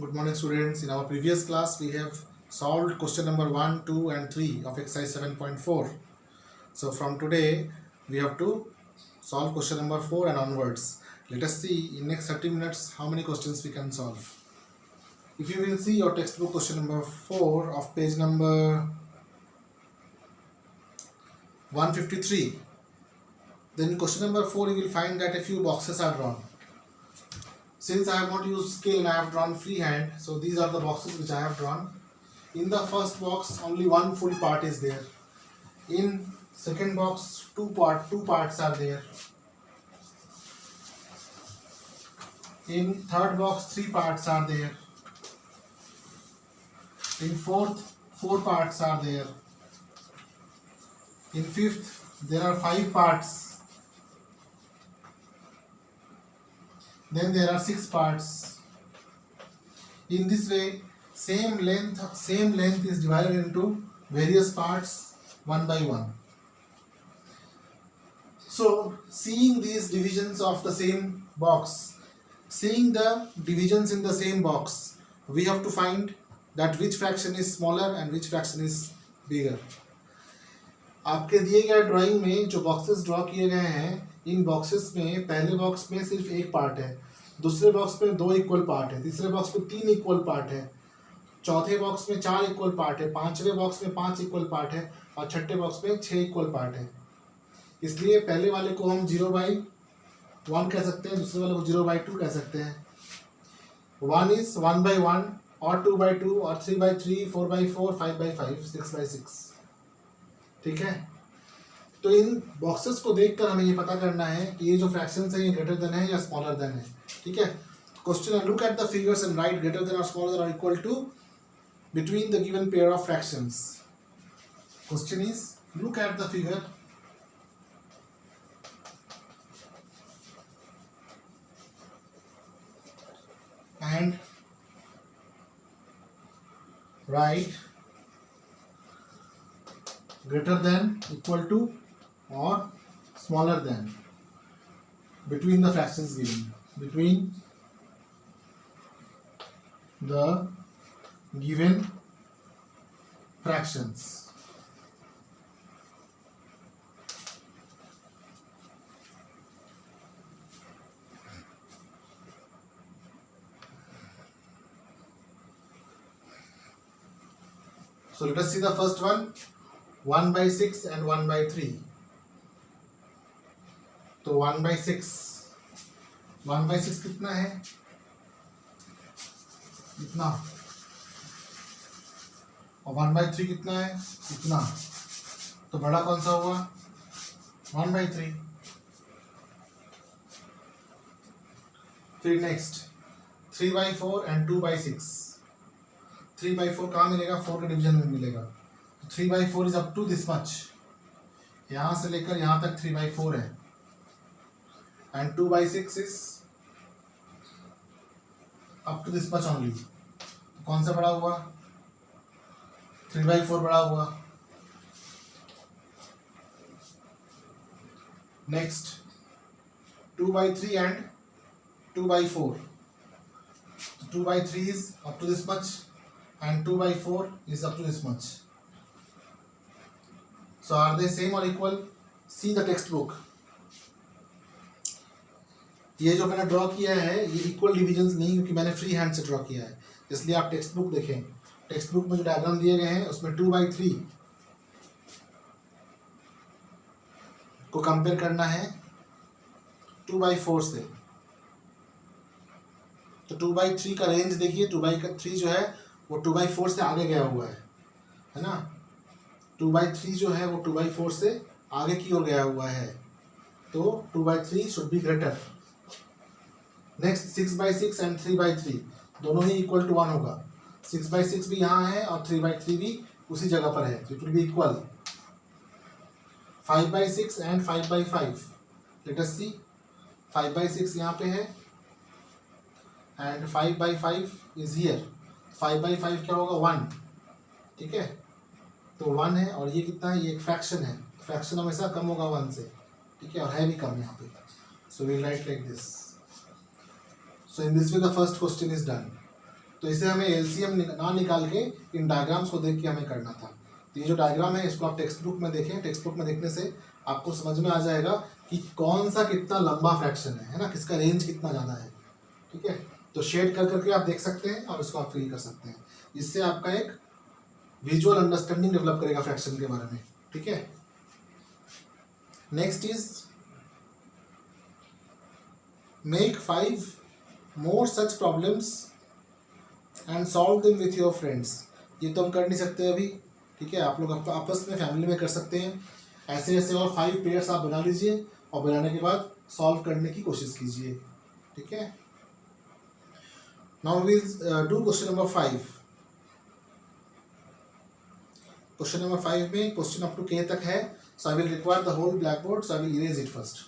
Good morning, students. In our previous class, we have solved question number 1, 2, and 3 of exercise 7.4. So, from today, we have to solve question number 4 and onwards. Let us see in next 30 minutes how many questions we can solve. If you will see your textbook question number 4 of page number 153, then in question number 4 you will find that a few boxes are drawn. Since I have not used scale and I have drawn freehand, so these are the boxes which I have drawn. In the first box, only one full part is there. In second box, two parts are there. In third box, 3 parts are there. In fourth, 4 parts are there. In fifth, there are 5 parts. Then there are 6 parts. In this way, same length is divided into various parts one by one. So, seeing these divisions of the same box, seeing the divisions in the same box, we have to find that which fraction is smaller and which fraction is bigger. आपके दिए गए drawing में जो boxes draw किए गए हैं, इन boxes में पहले बॉक्स में सिर्फ एक पार्ट है, दूसरे बॉक्स में 2 इक्वल पार्ट है, तीसरे बॉक्स में 3 इक्वल पार्ट है, चौथे बॉक्स में 4 इक्वल पार्ट है, पांचवें बॉक्स में 5 इक्वल पार्ट है और छठे बॉक्स में 6 इक्वल पार्ट है. इसलिए पहले वाले को हम 0/1 कह सकते हैं, दूसरे वाले को 0/2 कह सकते हैं. 1 is 1/1 और 2/2 और 3/3, 4/4, 5/5, 6/6. ठीक है. तो इन बॉक्सेस को देखकर हमें ये पता करना है कि ये जो फ्रैक्शंस हैं ये ग्रेटर देन है या स्मॉलर देन है. ठीक है. Question, look at the figures and write greater than और स्मॉलर देन और equal to between the given pair of fractions. Question is, look at the figure and write greater than, equal to or smaller than between the fractions given, between the given fractions. So let us see the first one, 1/6 and 1/3. तो 1/6 कितना है? इतना. और 1/3 कितना है? इतना. तो बड़ा कौन सा हुआ? 1/3. फिर नेक्स्ट 3/4 एंड 2/6. 3/4 कहाँ मिलेगा? 4 के डिवीजन में मिलेगा. 3/4 is up to this much. यहाँ से लेकर यहाँ तक 3/4 है. And 2/6 is up to this much only. कौन सा बड़ा हुआ? 3/4 बड़ा हुआ. Next 2/3 and 2/4. 2/3 is up to this much and 2/4 is up to this much. So are they same or equal? See the textbook. ये जो मैंने ड्रॉ किया है ये इक्वल डिविजन्स नहीं, क्योंकि मैंने फ्री हैंड से ड्रॉ किया है, इसलिए आप टेक्स्ट बुक देखें. टेक्स्ट बुक में जो डायग्राम दिए गए हैं उसमें 2/3 को कंपेयर करना है 2/4 से. तो 2/3 का रेंज देखिए. 2/3 जो है वो 2/4 से आगे गया हुआ है ना. 2/3 जो है वो 2/4 से आगे की ओर गया हुआ है, तो 2/3 should be greater. Next 6/6 and 3/3 दोनों ही इक्वल टू 1 होगा. 6/6 भी यहाँ है और 3/3 भी उसी जगह पर है, it will be equal. 5/6 and 5/5. Let us see. 5/6 यहाँ पे है एंड 5/5 इज हियर. 5/5 क्या होगा? 1. ठीक है. तो 1 है और ये कितना है? ये एक फ्रैक्शन है. फ्रैक्शन हमेशा कम होगा 1 से. ठीक है. और है भी कम यहाँ पे. So we write like this. So in this way the first question is done. तो इसे हमें एलसीएम ना निकाल के इन डायग्राम्स को देख के हमें करना था। तो ये जो डायग्राम है इसको आप टेक्स्ट बुक में देखें, टेक्स्ट बुक में देखने से आपको समझ में आ जाएगा कि कौन सा कितना लंबा फ्रैक्शन है ना, किसका रेंज कितना ज़्यादा है। ठीक है, तो शेड कर करके आप देख सकते हैं और इसको आप फिल कर सकते हैं। इससे आपका एक विजुअल अंडरस्टैंडिंग डेवलप करेगा फ्रैक्शन के बारे में। ठीक है, next is make 5 more such problems and solve them with your friends। ये तो हम कर नहीं सकते अभी, ठीक है, आप लोग आपस में फैमिली में कर सकते हैं। ऐसे ऐसे और 5 पेयर्स आप बना लीजिए और बनाने के बाद सॉल्व करने की कोशिश कीजिए। ठीक है, now will do question number 5। Question number 5 में क्वेश्चन अप टू के तक है, so I will require the whole blackboard, so I will erase it first.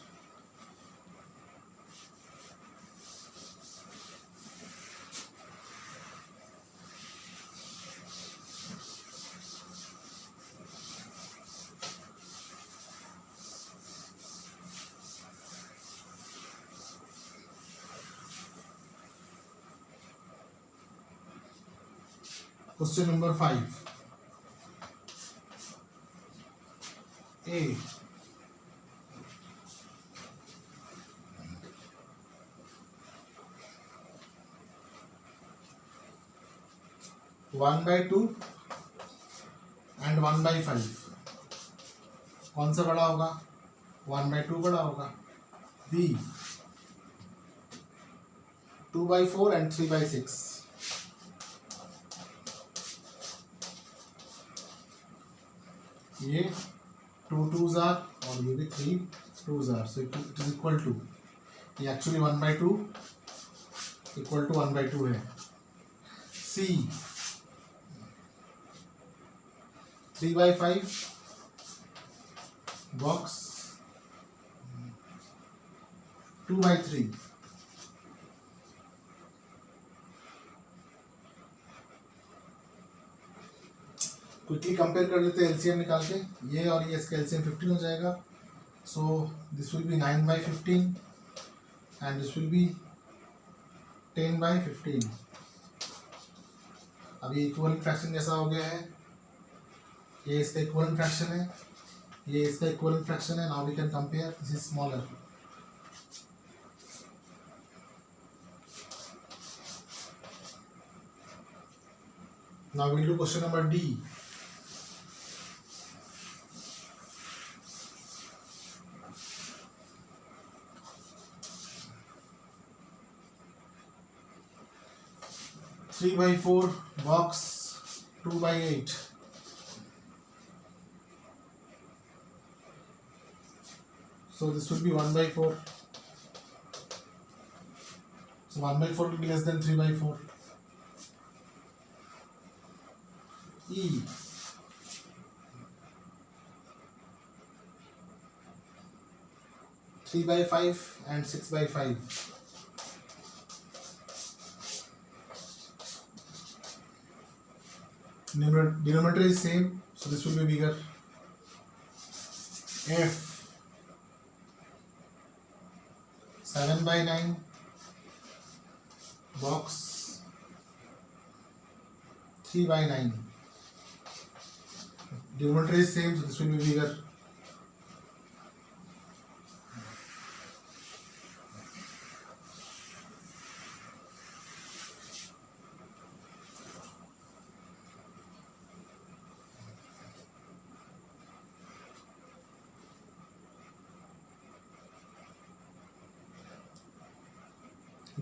Question number 5. A. 1/2 and 1/5 कौन सा बड़ा होगा? 1/2 बड़ा होगा। B. 2/4 and 3/6 ये 2 2s are और ये भी 3 2s are, so it is equal to, ये एक्चुअली 1/2 इक्वल टू 1/2 है। C 3/5 बॉक्स 2/3 क्विकली कंपेयर कर लेते हैं एलसीएम निकाल के। ये और ये इसका एलसीएम 15 हो जाएगा, so this will be 9/15 and this will be 10/15। अब ये इक्विवेलेंट फ्रैक्शन जैसा हो गया है, ये इसका इक्विवेलेंट फ्रैक्शन है, ये इसका इक्विवेलेंट फ्रैक्शन है। Now we can compare, this is smaller. Now we'll do question number D. Three by 4 box 2/8 so this will be 1/4, so 1/4 will be less than 3/4. E 3/5 and 6/5 denominator is same, so this will be bigger. F 7/9 box 3/9 denominator is same, so this will be bigger.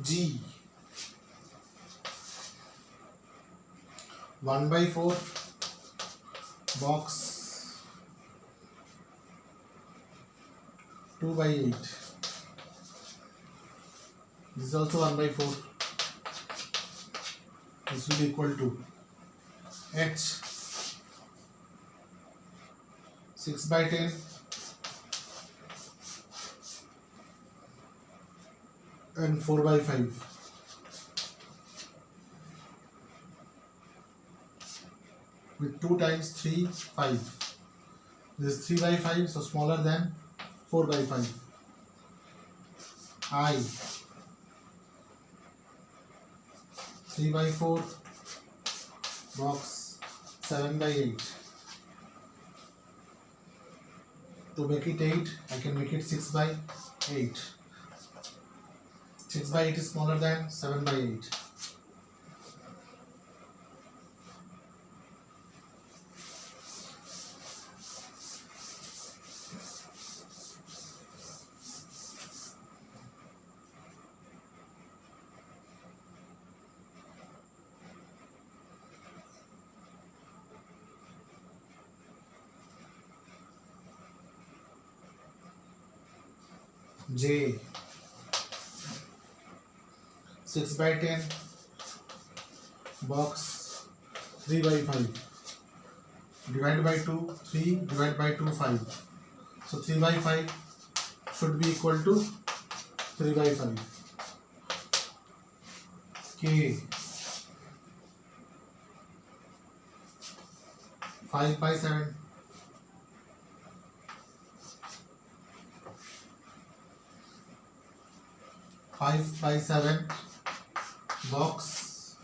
G 1/4 box 2/8 this is also 1/4, this will be equal to H 6/10 and 4/5 with 2 times 3 5. This is 3/5, so smaller than 4/5. I 3 by 4, box 7 by 8. To make it 8, I can make it 6 by 8. 6 by 8 is smaller than 7 by 8. J 6 by 10, box 3 by 5. Divide by 2, 3, divide by 2, 5. So 3 by 5 should be equal to 3 by 5. K 5 by 7. 5 by 7, box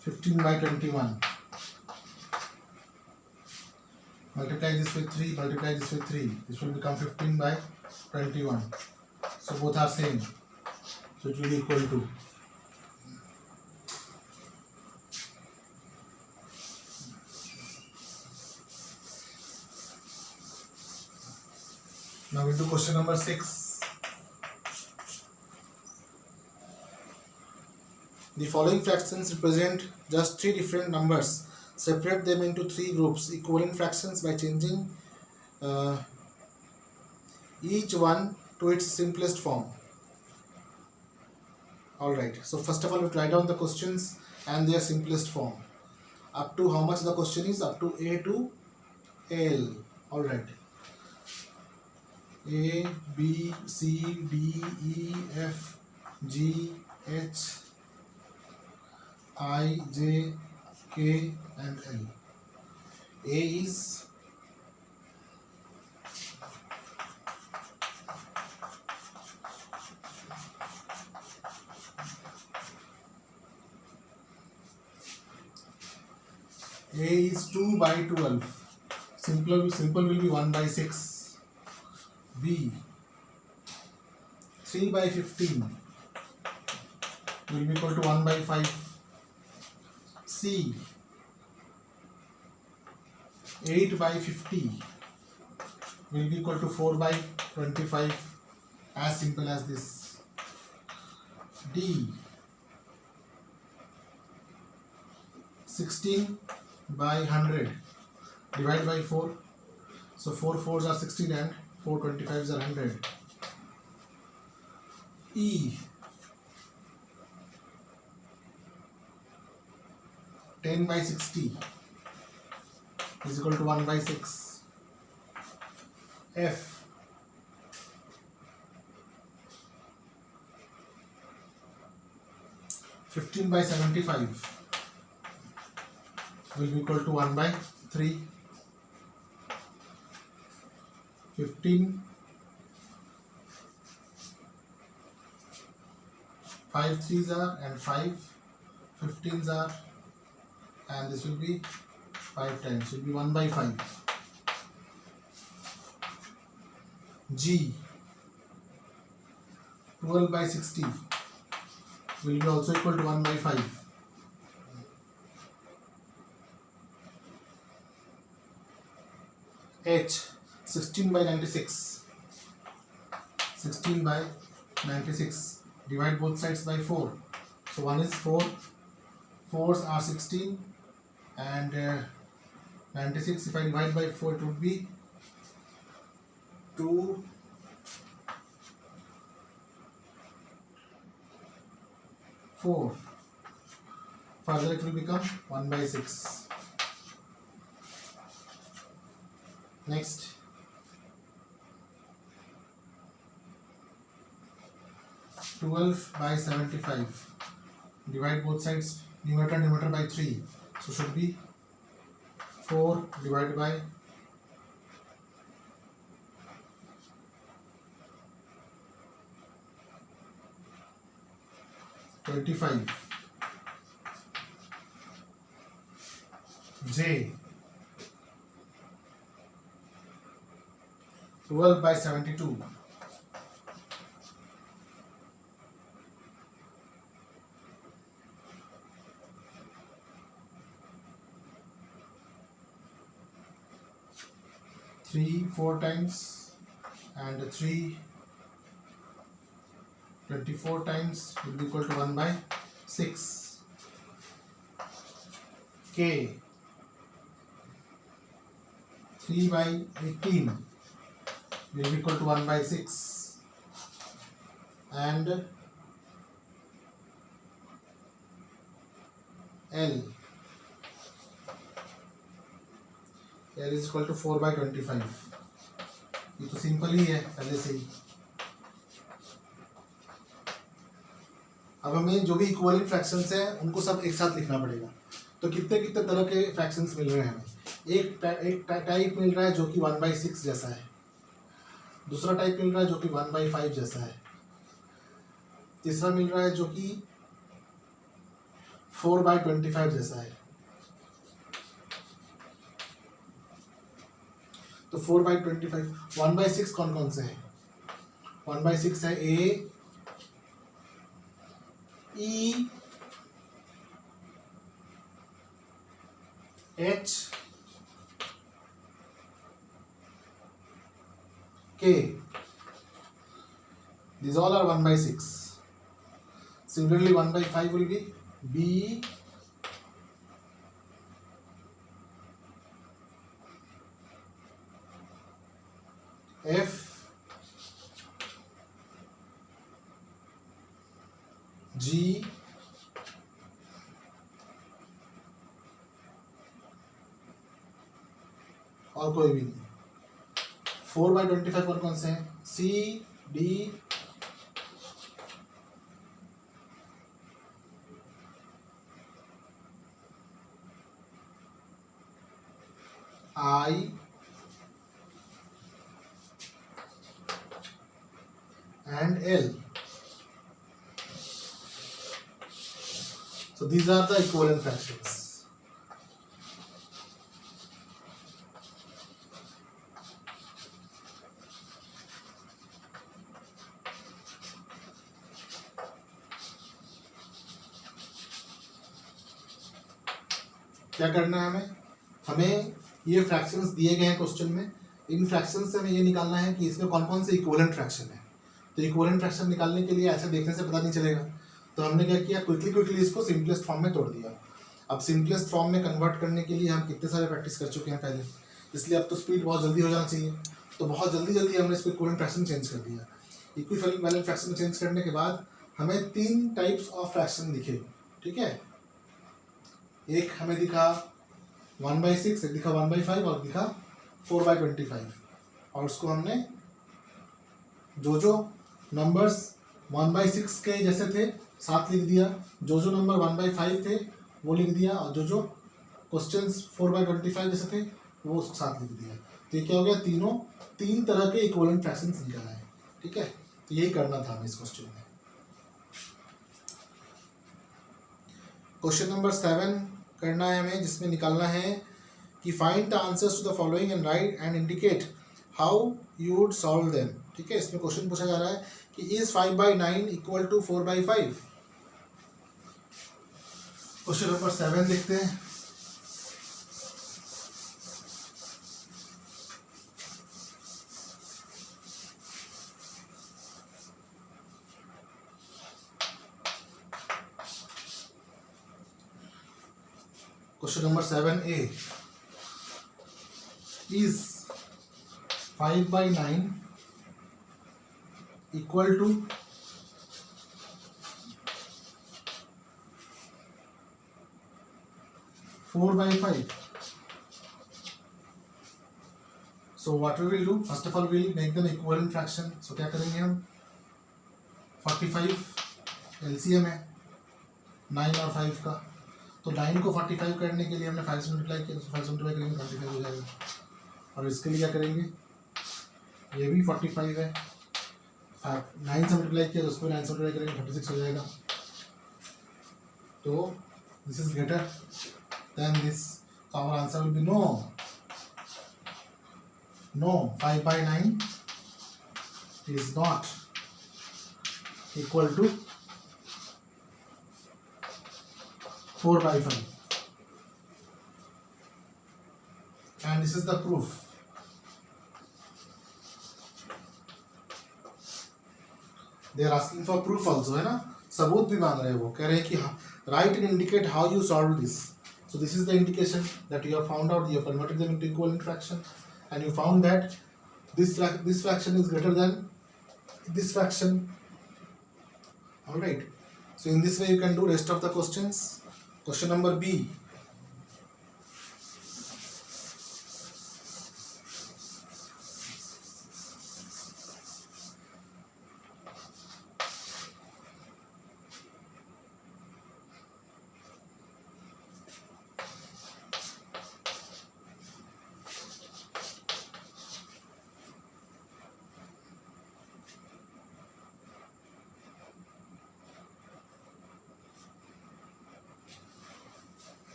15 by 21. Multiply this with 3, multiply this with 3. This will become 15 by 21. So both are same. So it will be equal to. Now we do question number 6. The following fractions represent just 3 different numbers. Separate them into 3 groups, equivalent fractions, by changing each one to its simplest form. Alright, so first of all, we write down the questions and their simplest form. Up to how much the question is? Up to A to L. Alright. A, B, C, D, E, F, G, H, I, J, K and L. A is A is 2 by 12. Simple will be 1 by 6. B 3 by 15 will be equal to 1 by 5. C 8 by 50 will be equal to 4 by 25. As simple as this. D 16 by 100 divided by 4. So 4 4s are 16 and 4 25s are 100. E 10 by 60 is equal to 1 by 6. F 15 by 75 will be equal to 1 by 3. 15 5 3s are and 5 15s are, and this will be 5 times, will be 1 by 5. G 12 by 60 will be also equal to 1 by 5. H 16 by 96. 16 by 96. Divide both sides by 4. So 1 is 4. 4s are 16 and 96. If I divide by 4, it would be 2. 4. Further it will become 1 by 6. Next, (12 by 75). Divide both sides, numerator by 3. So should be 4 divided by 25 J 12 by 72 3 4 times and 3 24 times will be equal to 1 by 6. K 3 by 18 will be equal to 1 by 6, and L is equal to 4 by 25. ये तो simple ही है पहले से ही. अब हमें जो भी equivalent fractions है उनको सब एक साथ लिखना पड़ेगा. तो कितने कितने तरह के फ्रैक्शंस मिल रहे हैं हमें. एक टाइप मिल रहा है जो कि 1 by 6 जैसा है. दूसरा टाइप मिल रहा है जो कि 1 by 5 जैसा है. तीसरा मिल रहा है जो कि 4 by 25 जैसा है. तो 4 by 25, 1 by 6 कौन कौन से हैं. 1 by 6 है A, E, H, K. These all are 1 by 6. Similarly, 1 by 5 will be B, F, G, और कोई भी नहीं. 4 by 25 और कौन से हैं. C, D, I, and L. So these are the equivalent fractions. क्या करना है हमें ये फ्रैक्शंस दिए गए हैं क्वेश्चन में. इन फ्रैक्शंस से हमें ये निकालना है कि इसमें कौन कौन से इक्विवेलेंट फ्रैक्शन है. तो इक्विवेलेंट फ्रैक्शन निकालने के लिए ऐसे देखने से पता नहीं चलेगा. तो हमने क्या किया, क्विकली इसको सिंपलेस्ट फॉर्म में तोड़ दिया. अब सिंपलेस्ट फॉर्म में कन्वर्ट करने के लिए हम कितने सारे प्रैक्टिस कर चुके हैं पहले, इसलिए अब तो स्पीड बहुत जल्दी हो जाना चाहिए. तो बहुत जल्दी हमने इसको इक्विवेलेंट फ्रैक्शन चेंज कर दिया. इक्विवेलेंट फ्रैक्शन चेंज करने के बाद हमें 3 टाइप्स ऑफ फ्रैक्शन दिखे. ठीक है, एक हमें दिखा 1 by 6, एक दिखा 1 by 5 और दिखा 4 by 25. और उसको हमने जो नंबर्स 1 by 6 के जैसे थे साथ लिख दिया, जो नंबर 1 by 5 थे वो लिख दिया, और जो क्वेश्चंस 4 by 25 जैसे थे वो उसके साथ लिख दिया. तो ये क्या हो गया, 3 तरह के इक्विवेलेंट फ्रैक्शंस निकल आए. ठीक है, तो यही करना था हमें इस क्वेश्चन में. क्वेश्चन नंबर 7 करना है हमें, जिसमें निकालना है कि find the answers to the following and write and indicate how you would solve them. ठीक है, इसमें क्वेश्चन पूछा जा रहा है कि is 5 by 9 equal to 4 by 5. Question number 7 देखते हैं. Question number 7A. Is 5 by 9 equal to 4 by 5? So what we will do? First of all, we will make them equivalent fraction. So क्या करेंगे हम? 45 LCM है 9 और 5 का. तो 9 को 45 करने के लिए हमने 5 से मल्टीप्लाई किया, तो 5 से मल्टीप्लाई करेंगे 45 हो जाएगा. और इसके लिए क्या करेंगे, ये भी 45 है, 9 से मल्टीप्लाई किया तो उसको 9 से मल्टीप्लाई करेंगे 36 हो जाएगा. So this is greater than this. So our answer will be no. No, 5 by 9 is not equal to 4 by 5. And this is the proof. They are asking for proof also, है ना, सबूत भी मांग रहे हैं वो, कह रहे हैं कि write and indicate how you solve this. So this is the indication that you have found out, you have converted them into equivalent fraction, and you found that this fraction is greater than this fraction. All right. So in this way you can do rest of the questions. Question number B.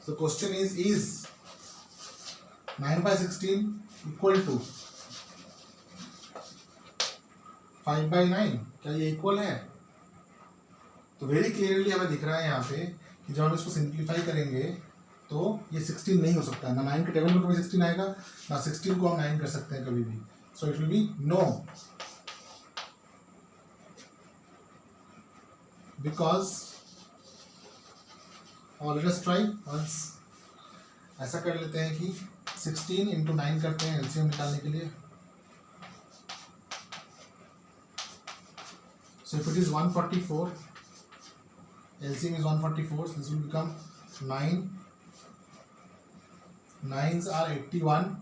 The question is 9 by 16 equal to 5 by 9? क्या ये equal है? तो very clearly हमें दिख रहा है यहाँ पे कि जब हम इसको सिंप्लीफाई करेंगे तो ये 16 नहीं हो सकता, ना 9 के टेबल में कभी 16 आएगा, ना 16 को हम 9 कर सकते हैं कभी भी. So it will be no, because और लेट अस ट्राई वंस. ऐसा कर लेते हैं कि 16 इंटू 9 करते हैं एलसीएम निकालने के लिए. So if it is 144, LCM is 144, so this will become 9. 9s are 81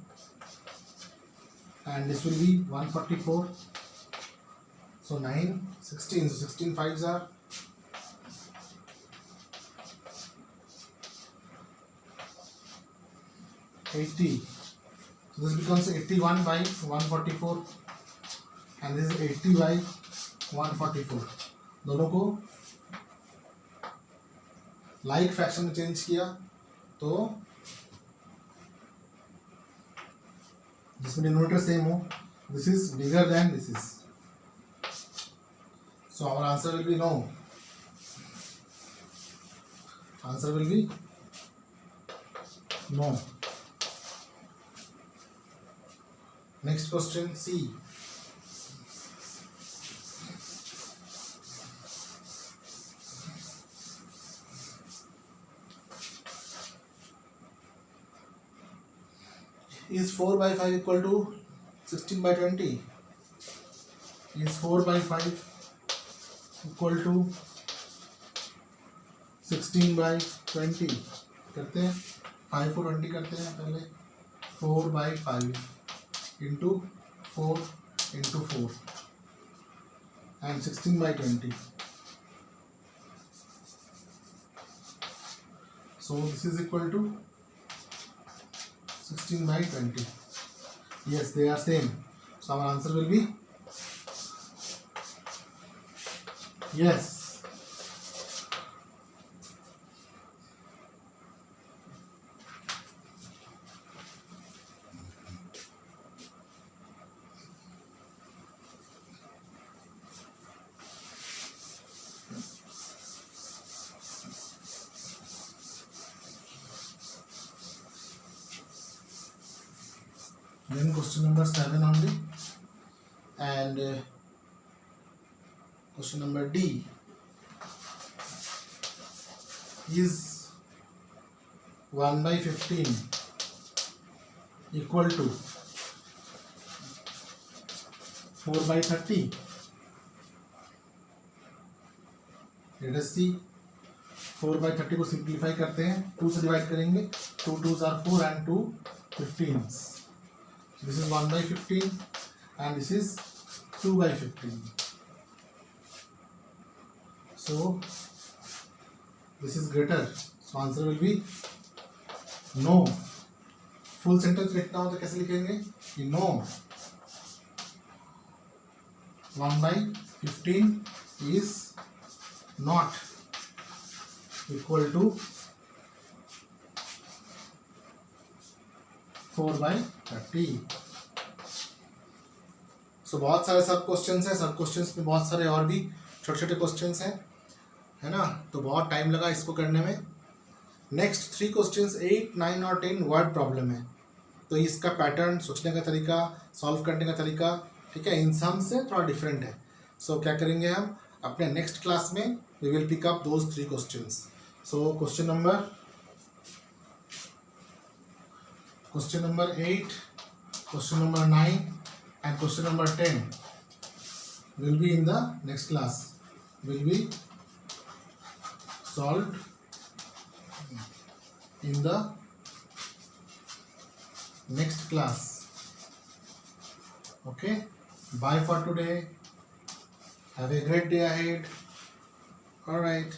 and this will be 144. So 9, 16, so 16 5s are 80. So this becomes 81 by 144 and this is 80 by 144. दोनों को लाइक फ्रैक्शन में change किया तो जिसमें denominator same हो, this is bigger than this is. So our answer will be no. Answer will be no. Next question C. Is 4 by 5 equal to 16 by 20? Is 4 by 5 equal to 16 by 20? करते हैं 5 को 20 करते हैं पहले. 4 by 5 into 4 into 4 and 16 by 20. So this is equal to 16 by 20. Yes, they are same. So our answer will be yes. Then question number 7 only, and question number D is 1 by 15 equal to 4 by 30. Let us see. 4 by 30 को simplify करते हैं, 2 से divide करेंगे, 2 2s are 4 and 2 15s. This is 1 by 15 and this is 2 by 15. So this is greater. So answer will be no. Full sentence लिखना हो तो कैसे लिखेंगे कि no 1/15 is not equal to 4/30। So बहुत सारे सब क्वेश्चंस हैं, सब क्वेश्चंस में बहुत सारे और भी छोटे छोटे क्वेश्चंस हैं, है ना। तो बहुत टाइम लगा इसको करने में। नेक्स्ट 3 क्वेश्चंस 8, 9 और 10 वर्ड प्रॉब्लम है। तो इसका पैटर्न, सोचने का तरीका, सॉल्व करने का तरीका, ठीक है, इन सम से थोड़ा डिफरेंट है। सो क्या करेंगे हम अपने नेक्स्ट क्लास में, we will pick up those 3 questions. So question number 8, question number 9 and question number 10 will be in the next class, will be solved in the next class. Okay, bye for today, have a great day ahead. All right.